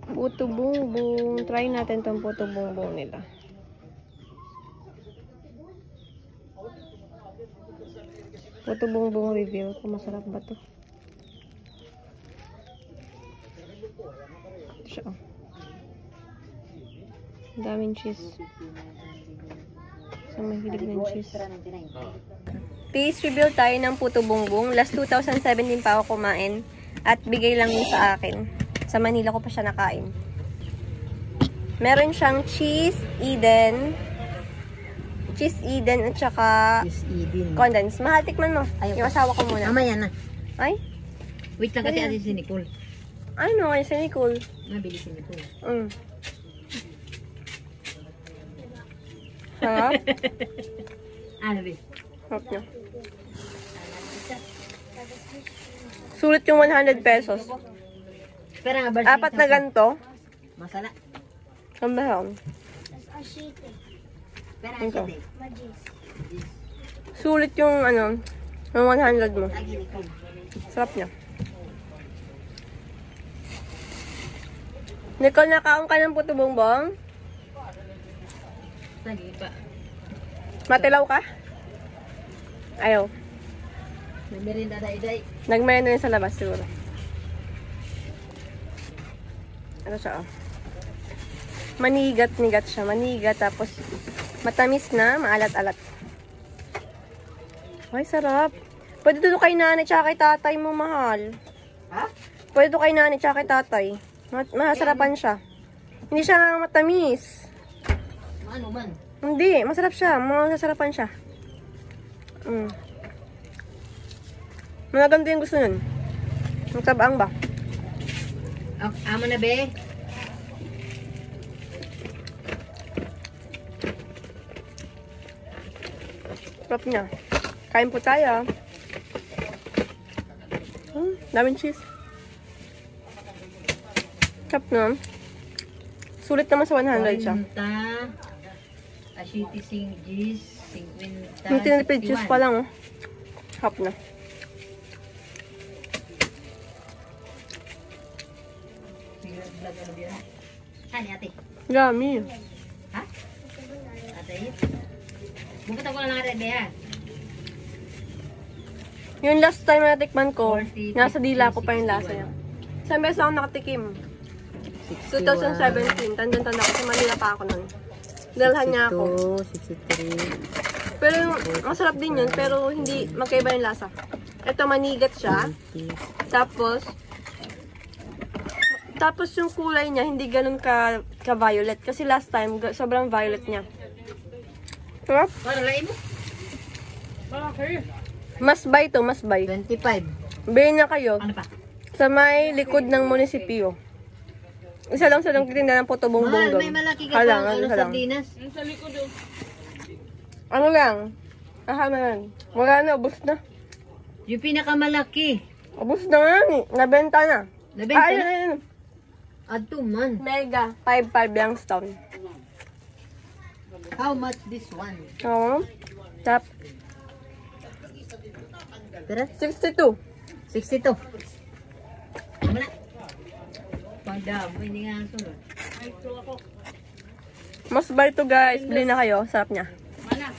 Puto bumbong. Try natin tong puto bumbong nila. Puto bumbong review. Kung masarap ba to? Ito siya. Daming cheese. So, mahilig ng cheese. Taste review tayo ng puto bumbong. Last 2017 pa ako kumain. At bigay lang yun sa akin. Sa Manila ko pa siya nakain. Meron siyang cheese Eden. Cheese Eden at saka condensed. Mahal, tikman mo. Ayaw yung asawa ko muna. Mamaya na. Ay? Wait lang kasi ate si Nicole. Ano? Ay, si Nicole. Mabili si Nicole. Harap? Ano ba? Harap niya. Sulit yung 100 pesos. Pero nga, Apat na ganito. Masala. Kambahan. Pero Sulit yung ano, yung 100 mo. Sarap niya. Nicole, nakaon ka ng puto bongbong? Lagi pa. Matilaw ka? Ayaw. May merinda day-day. Nagmerienda rin sa labas siguro. Ito siya, oh. Manigat-nigat siya. Manigat, tapos matamis na, maalat-alat. Ay, sarap. Pwede ito kay nanay tsaka kay tatay mo, mahal. Ha? Pwede ito kay nanay tsaka kay tatay. Masarapan siya. Hindi siya matamis. Ano man? Hindi, masarap siya. Masasarapan siya. Maganda yung gusto nun. Magtabaang ba? Amo na be? Sarap niya. Kain po tayo. Daming cheese. Sarap na. Sulit naman sa 100 siya. Ashiti singgis, 50. Yung tinipid juice pa lang, oh. Sarap na. Saan ate? Dami. Ha? Ate? Bukit ako lang ate ha. Yung last time na natikman ko, nasa dila ko pa yung lasa niya. Isang beses ako nakatikim. 2017. Tanda-tanda ko. Sa Manila pa ako nun. Dalhan niya ako. 63. Pero yung, masarap din yun. Pero hindi magkaiba yung lasa. Ito, manigat siya. Tapos yung kulay niya, hindi ganun ka-violet. Kasi last time, sobrang violet niya. Sarap. Ano lain mo? Mas buy to, mas buy. 25. Bilhin na kayo. Ano pa? Sa may likod ng munisipyo. Isa lang silang titinda ng puto bongbong doon. May malaki ka pang ano sardinas. Sa likod doon. Ano lang? Aha na yan. Wala na, ubos na. Yung pinakamalaki. Ubos na nga ni. Nabenta na. Nabenta na? Ayun. Adto man. Mega. 5.5 Youngstown. How much this one? Oo. Tap. Tara? 62. 62. Tama na. Pagdamo, hindi nga sunod. Mas buy to guys. Bili na kayo. Sarap niya. Mana?